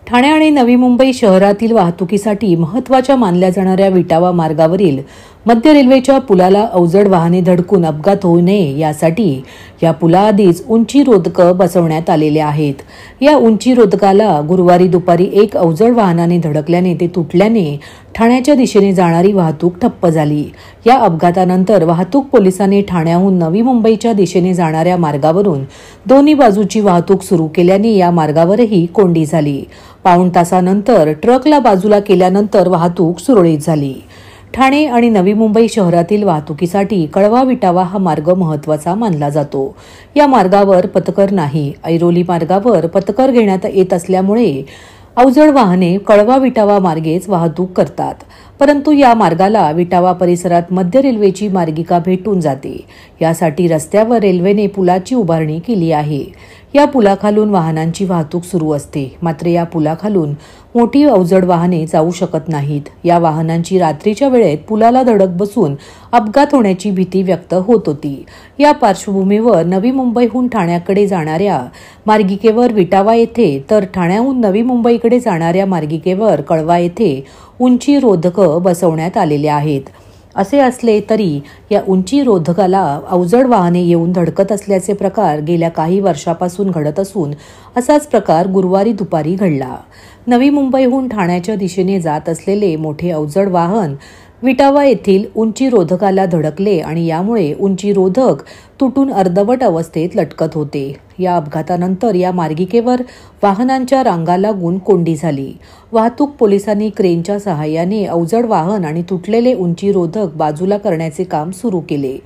ठाणे आणि नवी मुंबई शहरातील वाहतुकीसाठी महत्त्वाच्या मानल्या जाणाऱ्या विटावा मार्गावरील मध्य रेल्वेच्या पुलाला अवजड वाहने धडकून अपघात होऊ नये यासाठी या पुलाआधीच उंची रोधकं बसवण्यात आलेले आहेत। या उंची रोधकाला गुरुवारी दुपारी एक अवजड वाहनाने धडकल्याने ते तुटल्याने ठाण्याच्या दिशेने जाणारी वाहतूक ठप्प झाली। या अपघातानंतर वाहतूक पोलिसांनी ठाण्याहून नवी मुंबईच्या दिशेने जाणाऱ्या मार्गावरून दोन्ही बाजूची वाहतूक सुरू केल्याने या मार्गावरही कोंडी झाली। पाऊण तासानंतर ट्रकला बाजूला केल्यानंतर वाहतूक सुरळीत झाली। ठाणे आणि नवी मुंबई शहरातील वाहतुकीसाठी कळवा विटावा हा मार्ग महत्त्वाचा मानला जातो। या मार्गावर पथकर नाही। ऐरोली मार्गावर पथकर घेण्यात येत असल्यामुळे अवजड वाहने कळवा विटावा मार्गेच वाहतूक करतात, परंतु या मार्गाला विटावा परिसरात मध्य रेल्वेची मार्गिका भेटून जाते। यासाठी रस्त्यावर रेल्वेने पुलाची उभारणी केली आहे। या पुलाखालून वाहनांची वाहतूक सुरू असते, मात्र या पुलाखालून मोठी अवजड वाहने जाऊ शकत नाहीत। या वाहनांची रात्रीच्या वेळेत पुलाला धडक बसून अपघात होण्याची भीती व्यक्त होत होती। या पार्श्वभूमीवर नवी मुंबईहून ठाण्याकडे जाणाऱ्या मार्गिकेवर विटावा येथे तर ठाण्याहून नवी मुंबईकडे जाणाऱ्या मार्गिकेवर कळवा येथे उंची रोधकं बसवण्यात आलेले आहेत। असे असले तरी या उंची रोधकाला अवजड वाहने येऊन धडकत असल्याचे प्रकार गेल्या काही वर्षापासून घडत असून असाच प्रकार गुरुवारी दुपारी घडला। नवी मुंबईहून ठाण्याच्या दिशेने जात असलेले मोठे अवजड वाहन विटावा येथील उंची रोधकाला धडकले आणि यामुळे उंची रोधक तुटून अर्धवट अवस्थेत लटकत होते। या अपघातानंतर या मार्गिकेवर वाहनांच्या रांगा लागून कोंडी झाली। वाहतूक पोलिसांनी क्रेनच्या सहाय्याने अवजड वाहन आणि तुटलेले उंची रोधक बाजूला करण्याचे काम सुरू केले।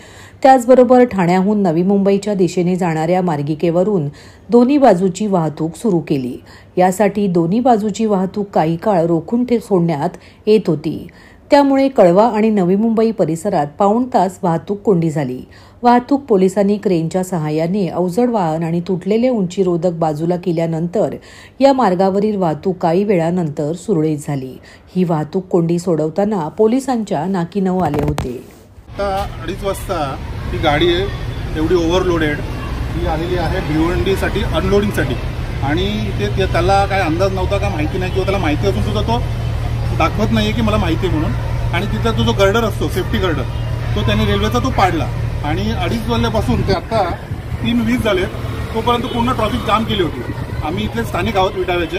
त्याचबरोबर ठाण्याहून नवी मुंबईच्या दिशेने जाणाऱ्या मार्गिकेवरून दोन्ही बाजूची वाहतूक सुरू केली। यासाठी दोन्ही बाजूची वाहतूक काही काळ रोखून सोडण्यात येत होती। त्यामुळे कळवा आणि नवी मुंबई परिसरात पाऊण तास वाहतूक कोंडी झाली। वाहतूक पोलिसांनी क्रेनच्या सहाय्याने अवजड वाहन आणि तुटलेले उंची रोधक बाजूला केल्यानंतर या मार्गावरील वाहतूक काही वेळानंतर सुरळीत झाली। ही वाहतूक कोंडी सोडवताना पोलिसांच्या नाकी नऊ आले होते। 2:30 वाजता ही गाडी एवढी ओव्हरलोडेड ही आलेली आहे भिवंडीसाठी अनलोडिंगसाठी आणि ते त्याला काय अंदाज नव्हता का माहिती नाही किंवा त्याला माहिती असून सुद्धा तो दाखवत नाहीये की मला माहिती आहे म्हणून। आणि तिथला तो जो गर्डर असतो सेफ्टी गर्डर तो त्याने रेल्वेचा तो पाडला आणि 2:30 वाजल्यापासून ते आता 3:20 झाले तोपर्यंत पूर्ण ट्रॉफिक जाम केली होती। आम्ही इथले स्थानिक आहोत विटाव्याचे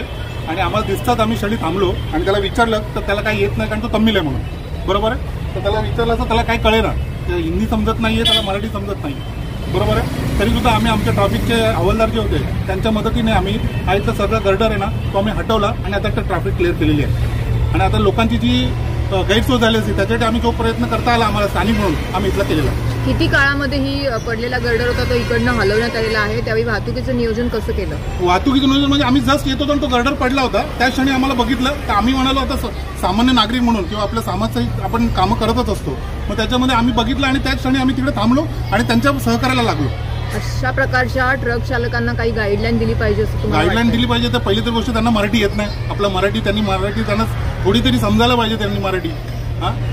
आणि आम्हाला दिसतात आम्ही क्षणी थांबलो आणि त्याला विचारलं तर त्याला काही येत नाही कारण तो तमिळ आहे म्हणून, बरोबर आहे। तर त्याला विचारलं तर त्याला काही कळेना, हिंदी समजत नाहीये, त्याला मराठी समजत नाही, बरोबर आहे। तरीसुद्धा आम्ही आमच्या ट्रॅफिकचे हवालदार जे होते त्यांच्या मदतीने आम्ही हा इथलं सगळं गर्डर आहे ना तो आम्ही हटवला आणि आता ट्रॅफिक क्लिअर केलेली आहे। आणि आता लोकांची जी गैरसोय झाली असती त्याच्यासाठी आम्ही जो प्रयत्न करता आला आम्हाला स्थानिक म्हणून आम्ही इथला केलेला। किती काळामध्ये ही पडलेला गर्डर होता तो इकडनं हलवण्यात आलेला आहे, त्यावेळी वाहतुकीचं नियोजन कसं केलं? वाहतुकीचं नियोजन म्हणजे आम्ही जस्ट येत होतो आणि तो गर्डर पडला होता, त्या क्षणी आम्हाला बघितलं तर आम्ही म्हणालो आता सामान्य नागरिक म्हणून किंवा आपल्या समाजाची आपण कामं करतच असतो, मग त्याच्यामध्ये आम्ही बघितलं आणि त्याच क्षणी आम्ही तिकडे थांबलो आणि त्यांच्या सहकार्याला लागलो। अशा प्रकारच्या ट्रक चालकांना काही गाईडलाईन दिली पाहिजे असं तुम्हाला गाईडलाईन दिली पाहिजे तर पहिली तर गोष्ट त्यांना मराठी येत नाही। आपलं मराठी त्यांना थोडी तरी समजायला पाहिजे त्यांनी मराठी।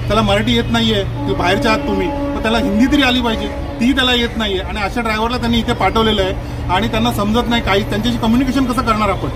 त्याला मराठी येत नाहीये, बाहेरच्या आहात तुम्ही, तर त्याला हिंदी तरी आली पाहिजे, ती त्याला येत नाहीये। आणि अशा ड्रायव्हरला त्यांनी इथे पाठवलेलं आहे आणि त्यांना समजत नाही काही, त्यांच्याशी कम्युनिकेशन कसं करणार आपण?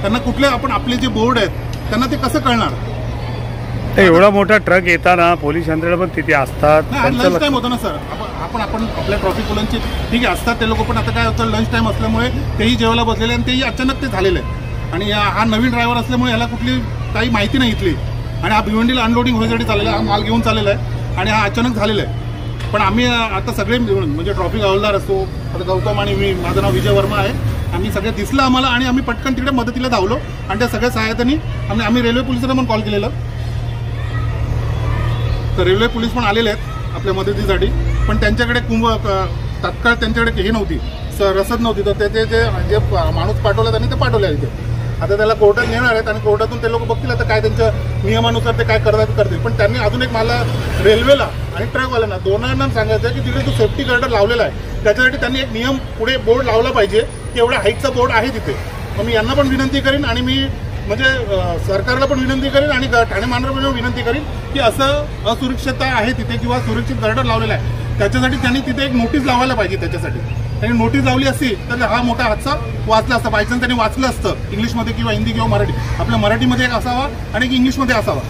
त्यांना कुठले आपण आपले जे बोर्ड आहेत त्यांना ते कसं कळणार? एवढा मोठा ट्रक येताना पोलीस यंत्रणा पण तिथे असतात। लंच टाइम होतो ना सर, आपण आपल्या ट्रॉफिक पोलांचे ठीक आहे असतात ते लोक, पण आता काय होतं लंच टाइम असल्यामुळे तेही जेवायला बसलेले आणि तेही अचानक ते झालेलं आहे। आणि हा नवीन ड्रायव्हर असल्यामुळे याला कुठली काही माहिती नाही इथली आणि हा भिवंडीला अनलोडिंग होण्यासाठी चाललेला आहे, हा माल घेऊन चाललेला आहे आणि हा अचानक झालेला आहे। पण आम्ही आता सगळे म्हणजे ट्रॉफिक हवालदार असतो, आता गौतम आणि मी, माझं नाव विजय वर्मा आहे, आम्ही सगळे दिसलं आम्हाला आणि आम्ही पटकन तिकडे मदतीला धावलो आणि त्या सगळ्या सहाय्यतांनी आम्ही रेल्वे पोलिसांना पण कॉल केलेलं, तर रेल्वे पोलीस पण आलेले आहेत आपल्या मदतीसाठी। पण त्यांच्याकडे तात्काळ त्यांच्याकडे हे नव्हती, रसद नव्हती, तर ते जे माणूस पाठवला त्यांनी ते पाठवले इथे। आता त्याला कोर्टात नेणार आहेत आणि कोर्टातून ते लोक बघतील आता काय त्यांच्या नियमानुसार ते काय करतील। पण त्यांनी अजून एक मला रेल्वेला आणि ट्रकवाल्यांना दोनांना सांगायचं की तिकडे जो सेफ्टी गार्डर लावलेला आहे त्याच्यासाठी त्यांनी एक नियम पुढे बोर्ड लावला पाहिजे की एवढा हाईटचा बोर्ड आहे तिथे। मग मी यांना पण विनंती करीन आणि मी म्हणजे सरकारला पण विनंती करीन आणि ठाणे महानगरपालिकेला विनंती करीन की असं असुरक्षितता आहे तिथे किंवा सुरक्षित गार्डर लावलेला आहे त्याच्यासाठी त्यांनी तिथे एक नोटीस लावायला पाहिजे. त्याच्यासाठी त्यांनी नोटीस लावली असती तर हा मोठा हादसा वाचला असता. बायचान्स त्यांनी वाचलं असतं इंग्लिशमध्ये किंवा हिंदी किंवा मराठी. आपल्या मराठीमध्ये एक असावा आणि एक इंग्लिशमध्ये असावा,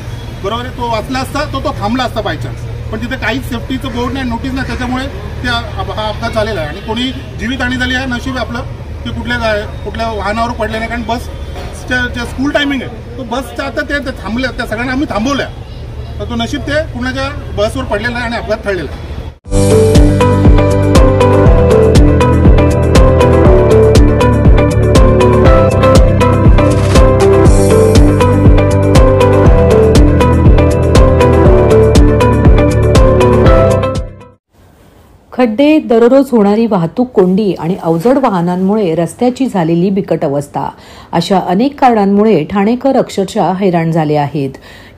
बरोबर आहे. तो वाचला असता तो थांबला असता बायचान्स. पण तिथे काहीच सेफ्टीचं बोर्ड नाही, नोटीस नाही, त्याच्यामुळे हा अपघात झालेला आहे. आणि कोणी जीवितहानी झाली आहे नशीब आपलं ते कुठल्या वाहनावर पडले नाही. कारण बसच्या जे स्कूल टायमिंग आहे तो बसच्या आता ते थांबल्या, त्या सगळ्यांना आम्ही थांबवल्या, तर तो नशीब ते कुणाच्या बसवर पडलेला आहे आणि अपघात ठरलेला आहे. खड्डे, दररोज होणारी वाहतूक कोंडी आणि अवजड वाहनांमुळे रस्त्याची झालेली बिकट अवस्था अशा अनेक कारणांमुळे ठाणेकर अक्षरशः हैराण झाले आहेत.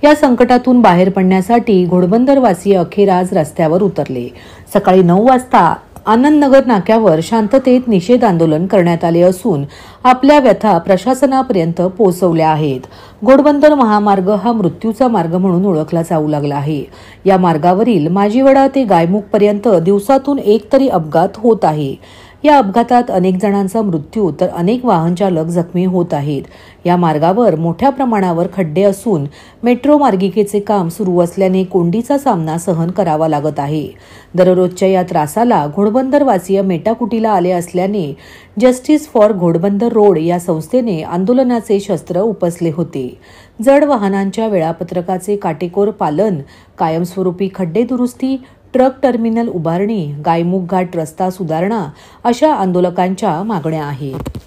या संकटातून बाहेर पडण्यासाठी घोडबंदरवासी अखेर आज रस्त्यावर उतरले. सकाळी 9 वाजता आनंदनगर नाक्यावर शांततेत निषेध आंदोलन करण्यात आले असून आपल्या व्यथा प्रशासनापर्यंत पोहोचवल्या आहेत. घोडबंदर महामार्ग हा मृत्यूचा मार्ग म्हणून ओळखला जाऊ लागला आहे. या मार्गावरील माजीवडा ते गायमुखपर्यंत दिवसातून एक तरी अपघात होत आहे. या अपघातात अनेक जणांचा मृत्यू तर अनेक वाहन चालक जखमी होत आहेत. या मार्गावर मोठ्या प्रमाणावर खड्डे असून मेट्रो मार्गिकेचे काम सुरू असल्याने कोंडीचा सामना सहन करावा लागत आहे. दररोजच्या या त्रासाला घोडबंदरवासीय मेटाकुटीला आले असल्याने जस्टिस फॉर घोडबंदर रोड या संस्थेने आंदोलनाचे शस्त्र उपसले होते. जड वाहनांच्या वेळापत्रकाचे काटेकोर पालन, कायमस्वरूपी खड्डे दुरुस्ती, ट्रक टर्मिनल उभारणी, गायमुख घाट रस्ता सुधारणा अशा आंदोलकांच्या मागण्या आहेत.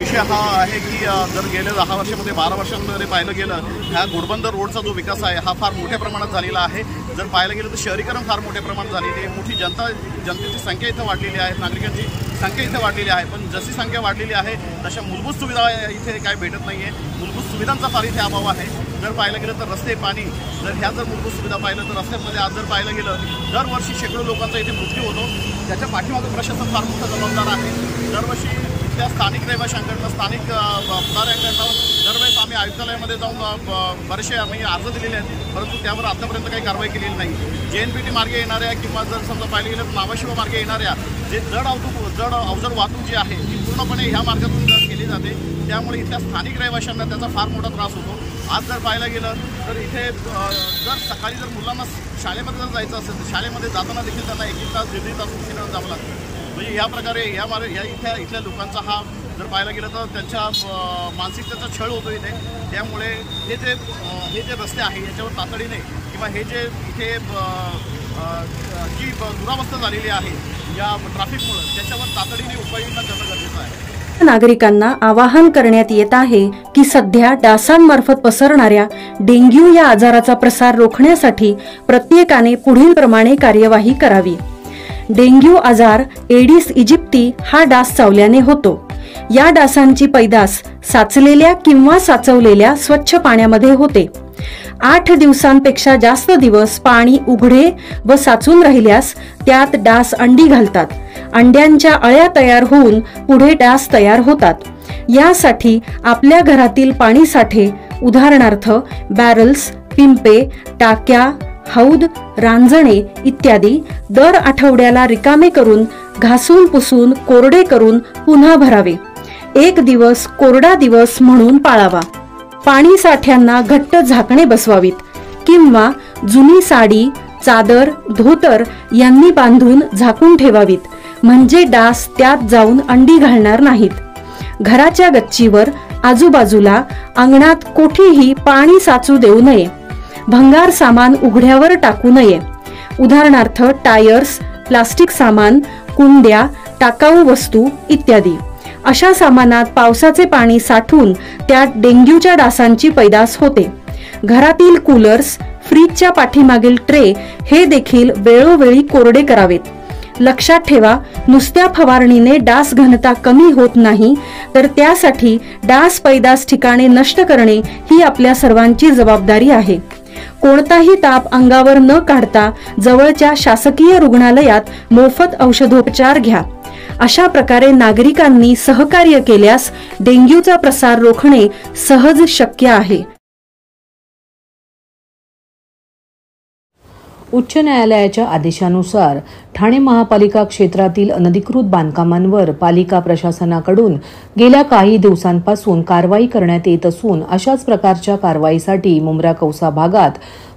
विषय हा आहे की जर गेल्या 10 वर्षामध्ये 12 वर्षांमध्ये पाहिलं गेलं ह्या घोडबंदर रोडचा जो विकास आहे हा फार मोठ्या प्रमाणात झालेला आहे. जर पाहायला गेलं तर शहरीकरण फार मोठ्या प्रमाणात झालेली आहे. मोठी जनतेची संख्या इथं वाढलेली आहे, नागरिकांची संख्या इथे वाढलेली आहे. पण जशी संख्या वाढलेली आहे तशा मूलभूत सुविधा इथे काय भेटत नाही आहे. मूलभूत सुविधांचा फार इथे अभाव आहे. जर पाहायला गेलं तर रस्ते, पाणी, जर ह्या जर मूलभूत सुविधा पाहिलं तर रस्त्यांमध्ये आज जर पाहायला गेलं दरवर्षी शेकडो लोकांचा इथे मृत्यू होतो. त्याच्या पाठीमागं प्रशासन फार मोठा जबाबदार आहे. दरवर्षी त्या स्थानिक रहिवाशांकडनं, स्थानिक पुढाऱ्यांकडनं दरवेळेस आम्ही आयुक्तालयामध्ये जाऊन बरेचसे आम्ही अर्ज दिलेले आहेत, परंतु त्यावर आतापर्यंत काही कारवाई केलेली नाही. JNPT मार्गे येणाऱ्या किंवा जर समजा पाहिलं गेलं तर नावाशिव मार्गे येणाऱ्या जे जड अवजड वाहतूक जी आहे ती पूर्णपणे ह्या मार्गातून केली जाते. त्यामुळे इथल्या स्थानिक रहिवाशांना त्याचा फार मोठा त्रास होतो. आज जर पाहायला गेलं तर इथे जर सकाळी जर मुलांना शाळेमध्ये जर जायचं असेल तर शाळेमध्ये जाताना देखील त्यांना 1-1 तास 1.5 तास उशिरानं जावं लागतं. म्हणजे या प्रकारे इथल्या लोकांचा हा जर पाहायला गेलं तर त्यांच्या मानसिकतेचा छळ होतो इथे. त्यामुळे हे जे रस्ते आहे याच्यावर तातडीने किंवा हे जे इथे जी दुरावस्था झालेली आहे या ट्रॅफिकमुळे त्याच्यावर तातडीने उपाययोजना करणं गरजेचं आहे. नागरिकांना आवाहन करण्यात येत आहे की सध्या डासांमार्फत पसरणाऱ्या डेंग्यू या आजाराचा प्रसार रोखण्यासाठी प्रत्येकाने पुढील प्रमाणे कार्यवाही करावी. डेंग्यू आजार एडिस इजिप्ती हा डास चावल्याने होतो. या डासांची पैदास साचलेल्या किंवा साचवलेल्या स्वच्छ पाण्यामध्ये होते. 8 दिवसांपेक्षा जास्त दिवस पाणी उघडे व साचून राहिल्यास त्यात डास अंडी घालतात. अंड्यांच्या अळ्या तयार होऊन पुढे डास तयार होतात. यासाठी आपल्या घरातील पाणी साठे उदाहरणार्थ बॅरल्स, पिंपे, टाक्या, हौद, रांजणे इत्यादी दर आठवड्याला रिकामे करून घासून पुसून कोरडे करून पुन्हा भरावे. 1 दिवस कोरडा दिवस म्हणून पाळावा. पाणी साठ्यांना घट्ट झाकणे बसवावीत किंवा जुनी साडी, चादर, धोतर यांनी बांधून झाकून ठेवावीत, म्हणजे डास त्यात जाऊन अंडी घालणार नाहीत. घराच्या गच्चीवर, आजूबाजूला, अंगणात कोठेही पाणी साचू देऊ नये. भंगार सामान उघड्यावर टाकू नये. उदाहरणार्थ टायर्स, प्लास्टिक सामान, कुंड्या, टाकाऊ वस्तू इत्यादी. अशा सामानात पावसाचे पाणी साठून त्यात डेंग्यूच्या डासांची पैदास होते. घरातील कूलर्स, फ्रीजच्या पाठीमागील ट्रे हे देखील वेळोवेळी कोरडे करावेत. लक्षात ठेवा, नुसत्या फवारणीने डास घनता कमी होत नाही, तर त्यासाठी डास पैदास ठिकाणे नष्ट करणे ही आपल्या सर्वांची जबाबदारी आहे. कोणताही ताप अंगावर न काढता जवळच्या शासकीय रुग्णालयात मोफत औषधोपचार घ्या. अशा प्रकारे नागरिकांनी सहकार्य केल्यास डेंग्यूचा प्रसार रोखणे सहज शक्य आहे. उच्च न्यायालयाच्या आदेशानुसार ठाणे महापालिका क्षेत्रातील अनधिकृत बांधकामांवर पालिका प्रशासनाकडून गेल्या काही दिवसांपासून कारवाई करण्यात येत असून अशाच प्रकारच्या कारवाईसाठी मुंब्रा कौसा भागात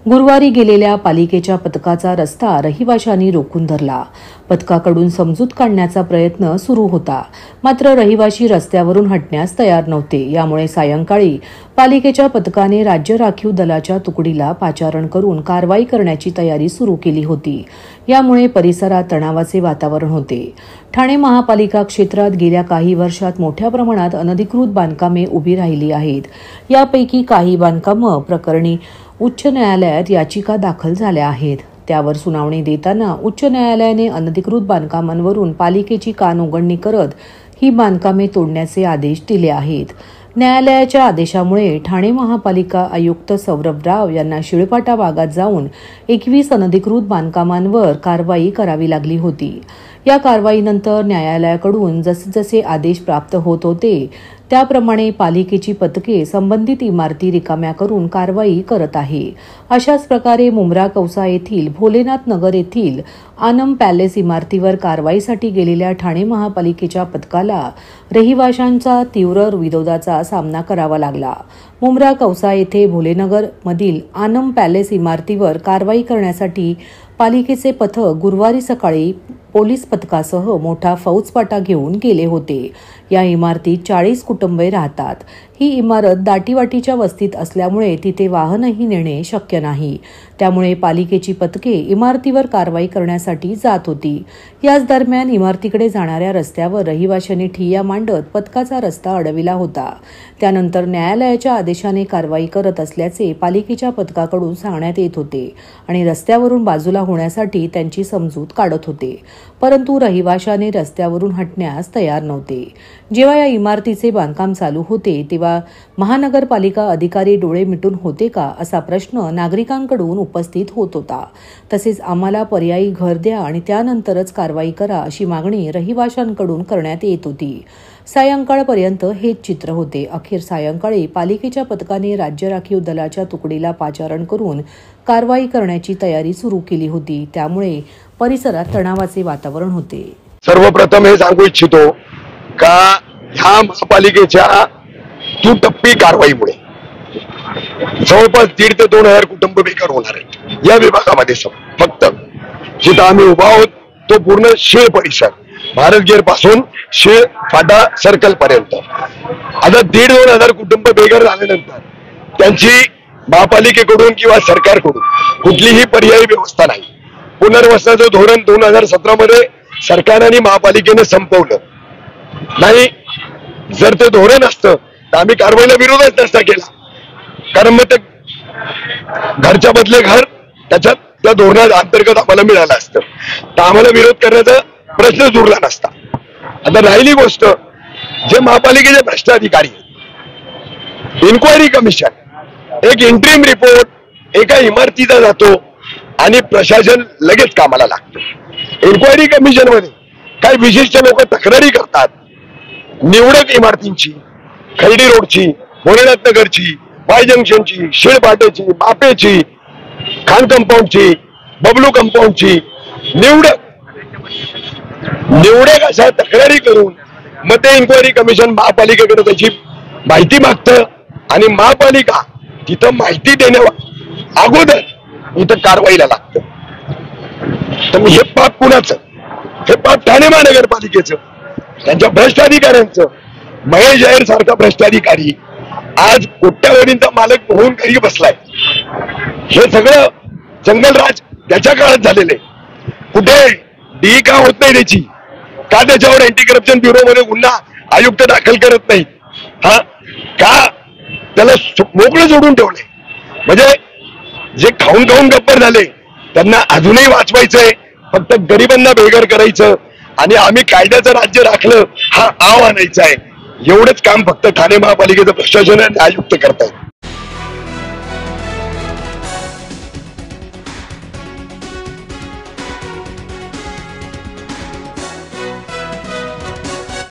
गुरुवारी गेलेल्या पालिकेच्या पथकाचा रस्ता रहिवाशांनी रोखून धरला. पथकाकडून समजूत काढण्याचा प्रयत्न सुरू होता, मात्र रहिवाशी रस्त्यावरून हटण्यास तयार नव्हते. यामुळे सायंकाळी पालिकेच्या पथकाने राज्य राखीव दलाच्या तुकडीला पाचारण करून कारवाई करण्याची तयारी सुरू केली होती. यामुळे परिसरात तणावाचे वातावरण होते. ठाणे महापालिका क्षेत्रात गेल्या काही वर्षात मोठ्या प्रमाणात अनधिकृत बांधकामे उभी राहिली आहेत. यापैकी काही बांधकामं प्रकरणी उच्च न्यायालयात याचिका दाखल झाल्या आहेत. त्यावर सुनावणी देताना उच्च न्यायालयाने अनधिकृत बांधकामांवरून पालिकेची कानउघडणी करत ही बांधकामे तोडण्याचे आदेश दिले आहेत. न्यायालयाच्या आदेशामुळे ठाणे महापालिका आयुक्त सौरभ राव यांना शिळपाटा भागात जाऊन 21 अनधिकृत बांधकामांवर कारवाई करावी लागली होती. या कारवाईनंतर न्यायालयाकडून जसजसे आदेश प्राप्त होत होते त्याप्रमाणे पालिकेची पथके संबंधित इमारती रिकाम्या करून कारवाई करत आहे. अशाच प्रकारे मुंब्रा कौसा येथील भोलेनाथ नगर येथील आनम पॅलेस इमारतीवर कारवाईसाठी गेलेल्या ठाणे महापालिकेच्या पथकाला रहिवाशांचा तीव्र विरोधाचा सामना करावा लागला. मुंब्रा कौसा येथे भोलेनगर मधील आनम पॅलेस इमारतीवर कारवाई करण्यासाठी पालिकेचे पथक गुरुवारी सकाळी पोलीस पथकासह मोठा फौजफाटा घेऊन गेले होते. या इमारतीत 40 कुटुंबे राहतात. ही इमारत दाटीवाटीच्या वस्तीत असल्यामुळे तिथे वाहनही नेणे शक्य नाही. त्यामुळे पालिकेची पथके इमारतीवर कारवाई करण्यासाठी जात होती. याच दरम्यान इमारतीकडे जाणाऱ्या रस्त्यावर रहिवाशांनी ठिय्या मांडत पथकाचा रस्ता अडविला होता. त्यानंतर न्यायालयाच्या आदेशाने कारवाई करत असल्याचे पालिकेच्या पथकाकडून सांगण्यात येत होते आणि रस्त्यावरून बाजूला होण्यासाठी त्यांची समजूत काढत होते. परंतु रहिवाशांनी रस्त्यावरून हटण्यास तयार नव्हते. जेव्हा या इमारतीचे बांधकाम चालू होते तेव्हा महानगरपालिका अधिकारी डोळे मिटून होते का असा प्रश्न नागरिकांकडून उपस्थित होत होता. तसेच आम्हाला पर्यायी घर द्या आणि त्यानंतरच कारवाई करा अशी मागणी रहिवाशांकडून करण्यात येत होती. सायंकाळपर्यंत हेच चित्र होते. अखेर सायंकाळी पालिकेच्या पथकाने राज्य राखीव दलाच्या तुकडीला पाचारण करून कारवाई करण्याची तयारी सुरू केली होती. त्यामुळे परिसरात तणावाचे वातावरण होते. सर्वप्रथम हे सांगू इच्छितो का ह्या महापालिकेच्या दुटप्पी कारवाईमुळे जवळपास 1,500 ते 2,000 कुटुंब बेकार होणार आहेत. या विभागामध्ये फक्त जिथं आम्ही उभा आहोत तो पूर्ण शीळ परिसर, भारत गेर पासून शीळ फाटा सर्कल पर्यंत आता 1,500-2,000 कुटुंब बेघर झाल्यानंतर त्यांची महापालिकेकडून किंवा सरकारकडून कुठलीही पर्यायी व्यवस्था नाही. पुनर्वसनाचं धोरण 2017 मध्ये सरकार आणि महापालिकेने संपवलं नाही. जर ते धोरण असतं तर आम्ही कारवाईला विरोधच नसता केला, कारण मग ते घरच्या बदले घर त्याच्यात त्या धोरणा अंतर्गत आम्हाला मिळालं असतं तर आम्हाला विरोध करण्याचा प्रश्नच उरला नसता. आता राहिली गोष्ट जे महापालिकेचे भ्रष्ट अधिकारी, इन्क्वायरी कमिशन एक इंटरिम रिपोर्ट एका इमारतीचा जातो आणि प्रशासन लगेच कामाला लागतं. इन्क्वायरी कमिशन मध्ये काही विशिष्ट लोक तक्रारी करतात निवडक इमारतींची, खैडी रोडची, भोलेनाथ नगरची, वाय जंक्शनची, शिळपाट्याची, बापेची, खान कंपाऊंडची, बबलू कंपाऊंडची, निवडक अशा तक्रारी करून मग ते इन्क्वायरी कमिशन महापालिकेकडे त्याची माहिती मागतं आणि महापालिका तिथं माहिती देण्या अगोदर इथं कारवाईला लागतं. तर हे पाप कुणाचं? हे पाप ठाणे महानगरपालिकेचं, त्यांच्या भ्रष्ट अधिकाऱ्यांचं. महेश अय्यर सारखा भ्रष्ट अधिकारी आज कोट्यावधींचा मालक होऊन घरी बसलाय. हे सगळं जंगलराज त्याच्या काळात झालेले. कुठे डी का होत नाही त्याची? का त्याच्यावर अँटी करप्शन ब्युरो मध्ये गुन्हा आयुक्त दाखल करत नाही? हा का त्याला मोकळं सोडून ठेवले? म्हणजे जे खाऊन खाऊन गप्पर झाले त्यांना अजूनही वाचवायचंय, फक्त गरिबांना बेघर करायचं आणि आम्ही कायद्याचं राज्य राखलं हा आव आणायचा आहे. एवढंच काम फक्त ठाणे महापालिकेचं प्रशासन आणि आयुक्त करतायत.